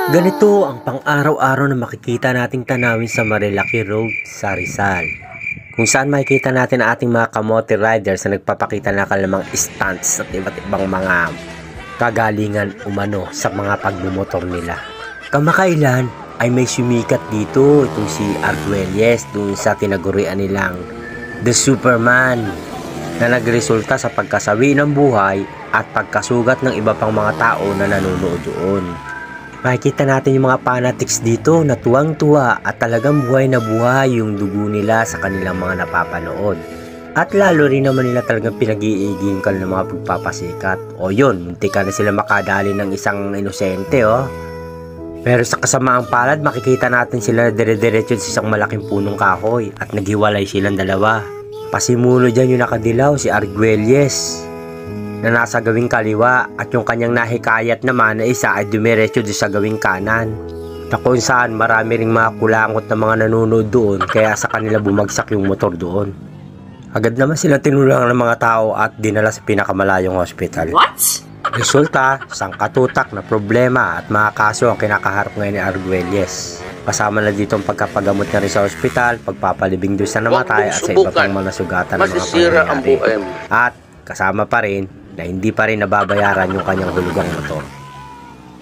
Ganito ang pang-araw-araw na makikita nating tanawin sa Marilaki Road sa Rizal. Kung saan makikita natin ang ating mga kamote riders na nagpapakita na kalamang stunts at iba't ibang mga kagalingan umano sa mga pagbumotor nila. Kamakailan ay may sumikat dito itong si Arguelles dun sa tinagurian nilang The Superman na nagresulta sa pagkasawi ng buhay at pagkasugat ng iba pang mga tao na nanonood doon. Makikita natin yung mga fanatics dito na tuwang-tuwa at talagang buhay na buhay yung dugo nila sa kanilang mga napapanood. At lalo rin naman nila talagang pinag-iiging ka ng mga pagpapasikat. O yun, munti ka na sila makadali ng isang inosente Pero sa kasamaang palad, makikita natin sila dire-diretso sa isang malaking punong kahoy at naghiwalay silang dalawa. Pasimulo dyan yung nakadilaw si Arguelles na nasa gawing kaliwa at yung kanyang nahikayat naman na isa ay dumiretso doon sa gawing kanan na kung saan marami ring mga kulangot na mga nanonood doon kaya sa kanila bumagsak yung motor doon. Agad naman sila tinulungan ng mga tao at dinala sa pinakamalayong hospital. What? Resulta, sangkatutak na problema at mga kaso ang kinakaharap ngayon ni Arguelles. Kasama na dito ang pagkapagamot na rin sa hospital, pagpapalibing doon sa namatay at sa iba pang mga sugatan ng mga pangyayari. At kasama pa rin na hindi pa rin nababayaran yung kanyang hulugang motor.